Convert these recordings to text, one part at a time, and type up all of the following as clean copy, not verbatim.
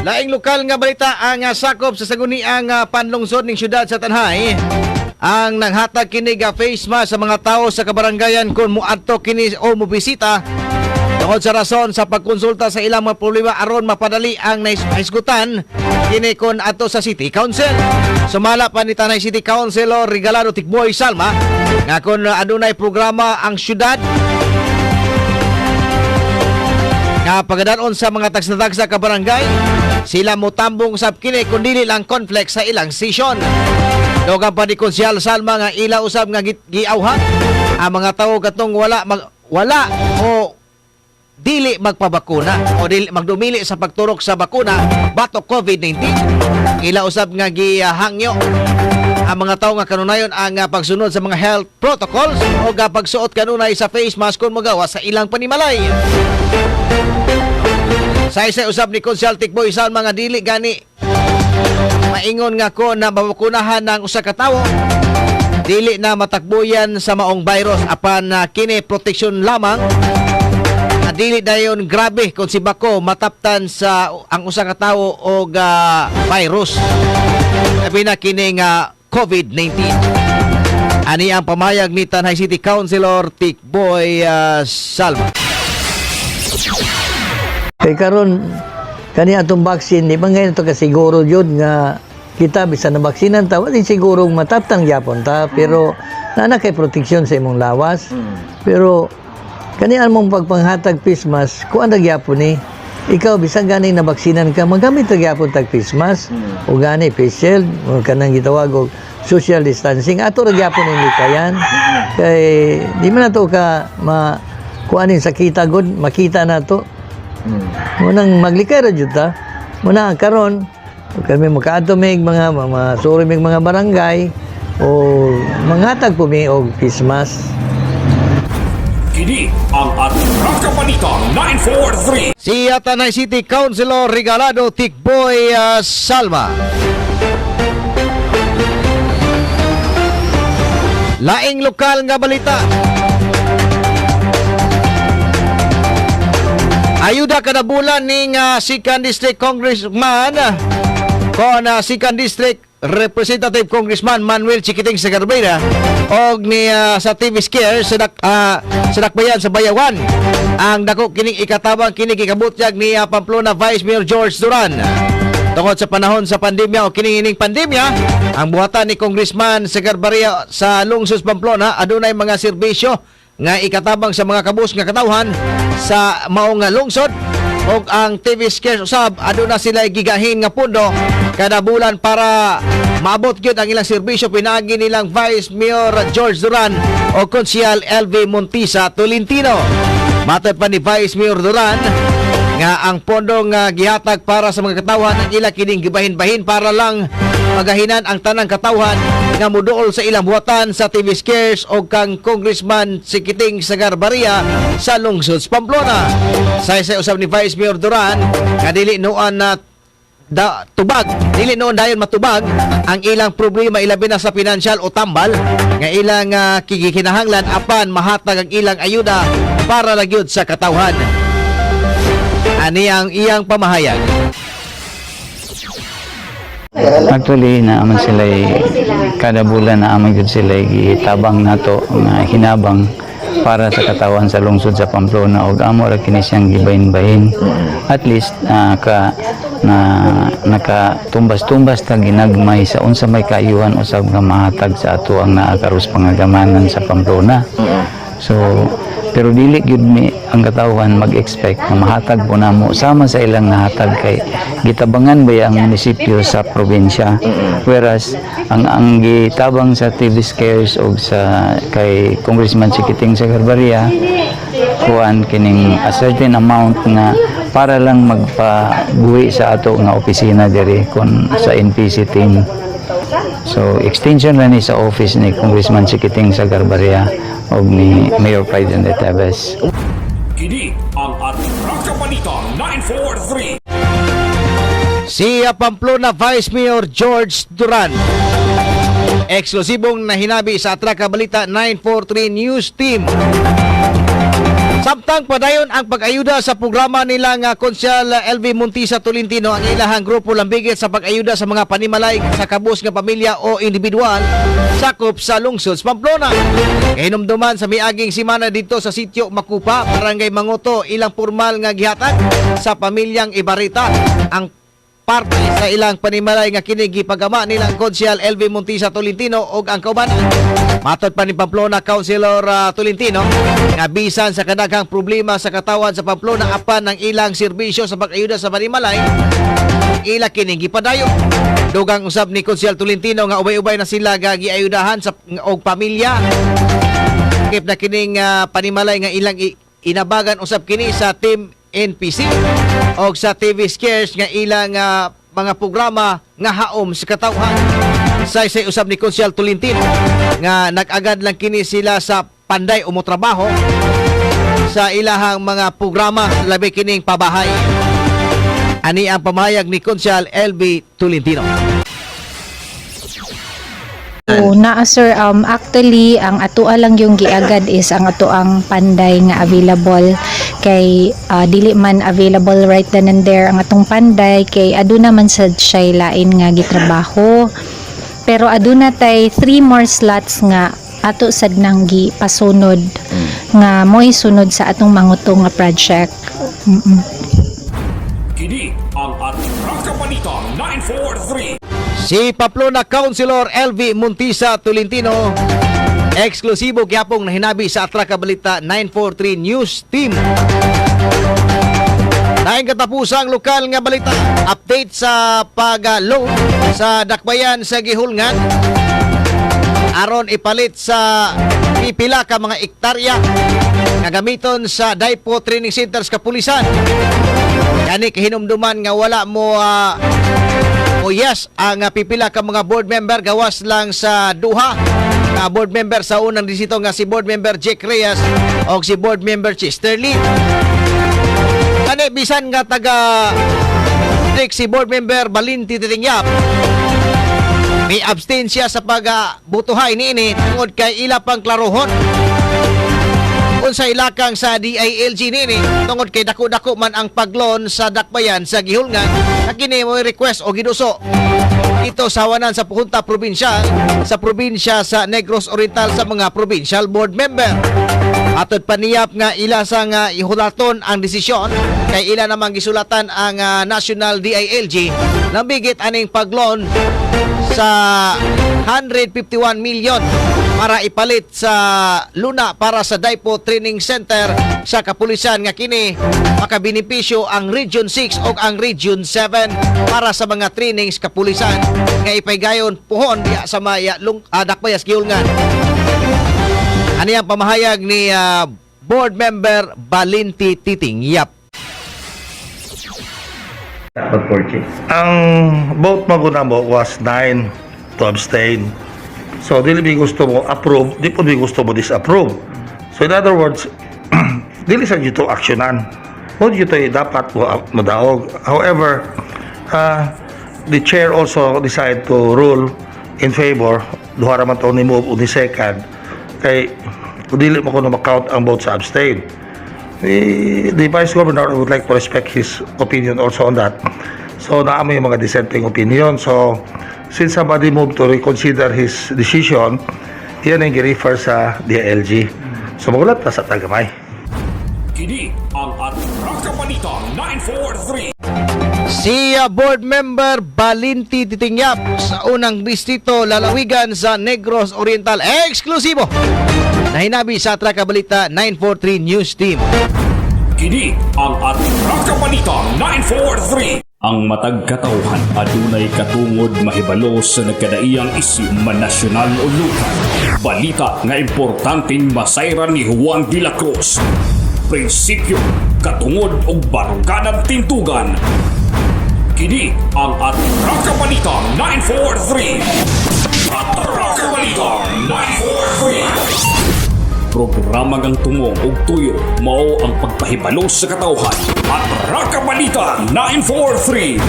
Laing lokal nga balita ang sakop sa saguniang panlungsod ning syudad sa Tanhay. Ang naghatag kini nga face mask sa mga tao sa kabarangayan kung muadto kini o mobisita tungod sa rason sa pagkonsulta sa ilang mga problema aron mapadali ang naisgutan kini kon ato sa City Council. Sumala pa ni Tanay City Councilor Regalado Tikboy Salma nga kung adunay programa ang syudad nga pagadanon sa mga tags-na-tags sa kabarangay, sila motambong sab kini kun dili lang conflict sa ilang session. Dogan pa ni Konsyal Salma nga ila usab nga giawhan ang mga tawo katong wala o dili magpabakuna o dili magdumili sa pagturok sa bakuna batok COVID-19. Ila usab nga gihangyo ang mga tawo nga kanunayon ang pagsunod sa mga health protocols o pagsuot kanunay sa face mask kung magawa sa ilang panimalay. Sa isa usab ni Konsyal Tikboy Salma nga dili gani maingon nga ko na mabakunahan ng usa ka tawo dili na matakbuyan sa maong virus apan kini proteksyon lamang na dili dayon grabe kung si bako mataptan sa ang usa ka tawo og virus labi na kini nga COVID-19. Ani ang pamayag ni Tanay City Councilor Tikboy Salma. Kay karon kani atong vaccine di man ngayon to kasiguro jud nga kita bisan na baksinan ta wala siguro mataptang gyapon ta pero naa kay proteksyon sa imong lawas. Pero kani among pagpanghatag face mask kuan ra gyapon ni ikaw bisan gani na baksinan ka magamit ra gyapon tag face mask o gani face shield o kanang gitawag og social distancing ato ra gyapon ni kayan kay di man nato ka kuanin sa kita god makita nato. Munang maglikay ra jud ta. Muna karon kami makaadto mig mga suri mig mga barangay o manghatag po mi og face mask. Kini ang Atraka Balita 943. Si Tanay City Councilor Regalado Tikboy Salma. Laing lokal nga balita. Ayuda kada bulan ning Sikan District Congressman kon Sikan District Representative Congressman Manuel Chikiting Sagarbera og ni sa TV Scare sa dakbayan sa Bayawan. Ang dako kining ikatabang kini gikabutyag ni Pamplona Vice Mayor George Duran. Tungod sa panahon sa pandemya o kining pandemya, ang buhatan ni Congressman Sagarbera sa lungsod Pamplona adunay mga serbisyo nga ikatabang sa mga kabus nga katawhan sa maong lungsod og ang TV Scare usab aduna sila gigahin nga pundo kada bulan para maabot gyud ang ilang serbisyo pinaagi nilang Vice Mayor George Duran o Konsyal LV Montisa Tolentino. Matod pa ni Vice Mayor Duran nga ang pondo nga gihatag para sa mga katawhan ang ila kining gibahin-bahin para lang magahinan ang tanang katawhan nga muduol sa ilang buhatan sa TV Scares o kang Congressman Sikiting Sagarbera sa lungsod Pamplona. Sa isa usab ni Vice Mayor Duran nga dili noon na dili noon dayon matubag ang ilang problema ilabi na sa pinansyal o tambal nga ilang kigikinahanglan apan mahatag ang ilang ayuda para lagyod sa katawhan. Ani ang iyang pamahayag. Actually, naaman sila kada bulan naaman yun sila gitabang nato nga hinabang para sa katawan sa lungsod sa Pamplona og amo ra kini siyang gibahin-bahin. At least nakatumbas-tumbas ta ginagmay sa unsa may kaayuhan usab nga mahatag sa ato ang naa karos pangagamanan sa Pamplona. So pero dili gyud mi ang katawhan mag-expect na mahatag po namo sama sa ilang nahatag kay gitabangan ba ang munisipyo sa probinsya, whereas ang gitabang sa TV Scares og sa kay Congressman Sikiting Sagarbera kuan kining a certain amount nga para lang magpabuhi sa ato nga opisina diri kon sa NPC team. So extension na ni sa office ni Congressman Sikiting Sagarbera og ni Mayor Pride and Tevez. Kini ang Atraka Balita 943. Si Pamplona Vice Mayor George Duran. Eksklusibong nahinabi sa Atraka Balita 943 News Team. Samtang padayon ang pag-ayuda sa programa nila nga Konsyal LV Montisa Tolentino ang ilahang grupo lambigit sa pag-ayuda sa mga panimalay sa kabus nga pamilya o individual sakop sa lungsod sa Pamplona. Hinumduman sa miaging simana dito sa sitio Makupa, Barangay Mangoto, ilang formal nga gihatag sa pamilyang Ibarita ang parte sa ilang panimalay nga kini gipagama nilang Konsyal LV Montisa Tolentino ug ang kaubanan. Matod pa ni Pamplona Councilor Tolentino nga bisan sa kadaghang problema sa katawan sa Pamplona apan ng ilang serbisyo sa pag-ayuda sa panimalay ila kini gipadayon. Dugang usab ni Konsyal Tolentino nga ubay-ubay na sila giayudahan sa og pamilya kip na kining panimalay nga ilang inabagan usab kini sa team NPC o sa TV Scares nga ilang mga programa nga haom sa katawhan. Sa isay usab ni Konsyal Tolentino nga nag-agad lang kini sila sa panday o motrabaho sa ilahang mga programa labi kining pabahay. Ani ang pamahayag ni Konsyal LV Tolentino. So, naa sir, actually ang atoa lang yung giagad is ang atoang panday nga available kay dili man available right then and there ang atong panday kay aduna man sad siya lain nga gitrabaho, pero aduna tay 3 more slots nga ato sad nang gipasunod nga mo'y sunod sa atong manguto nga project. Kini ang Atraka Balita 943. Si Pamplona Councilor LV Montisa Tolentino, eksklusibo gyapong nahinabi sa Atraka Balita 943 News Team. Daing katapusang lokal nga balita, update sa pag-load sa dakbayan sa Gihulngan aron ipalit sa pipila ka mga ektarya nga gamiton sa Daipo Training Centers kapulisan. Yani kahinumduman nga wala mo ang pipila ka mga board member gawas lang sa duha na board member sa unang disito nga si board member Jake Reyes o si board member Chester Lee. Kani bisan nga taga si board member Balinti Titingyap may abstain siya sa pagbutuhay niini tungod kay ila pang klarohon unsa ilakang sa DILG nini tungod kay dako-dako man ang paglon sa dakbayan sa Gihulngan na kini mo request o giduso ito sa wanan sa Punta Provincial sa probinsya sa Negros Oriental sa mga provincial board member. Atod paniyap nga ila sa nga ihulaton ang desisyon kay ila namang gisulatan ang National DILG nang bigit aning paglon sa 151 million para ipalit sa luna para sa Daipo Training Center sa kapulisan nga kini makabinipisyo ang Region 6 o ang Region 7 para sa mga trainings kapulisan nga ipaygayon puhon diya sa maya dakbayas Gihulngan. Ani ang pamahayag ni board member Balinti Titingyap. Ang vote maguna mo was 9 to abstain. So, dili mi gusto mo approve, di po mi gusto mo disapprove. So, in other words, dili sa dito aksyonan. Kung dito dapat mo madaog. However, the chair also decided to rule in favor. Duha raman to ni move ni second. Kay, dili mo ko na makount ang vote sa abstain. The Vice Governor would like to respect his opinion also on that. So, naamo yung mga dissenting opinion. So, since somebody moved to reconsider his decision, yan ang i-refer sa DILG. So, magulat na sa tagamay. Kini ang Atraka Balita 943. Si board member Balinti Titingyap sa unang distrito lalawigan sa Negros Oriental, eksklusibo na hinabi sa Atraka Balita 943 News Team. Kini ang Atraka Balita 943. Ang matag katawhan adunay katungod mahibalo sa nagkadaiyang isyu man nasyonal o lokal. Balita nga importanteng masayran ni Juan de la Cruz. Prinsipyo, katungod o baruganang tintugan. Kini ang Atraka Balita 943. Atraka Balita 943. Programa ngang tumong og tuyo mao ang pagpahibalo sa katawhan. Atraka Balita 943.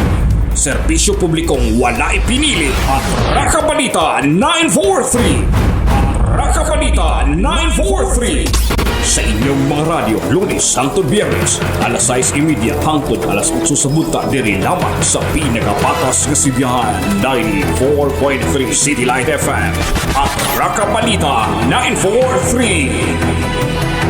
Serbisyo publikong wala ipinili. Atraka Balita 943. Atraka Balita 943. sa inyong mga radyo Lunes hangtod Biyernes alas 6:30 hangtod alas 8 sa buta diri lamang sa pinakapatas nga sibiyahan 94.3 City Light FM at Rakabalita 943.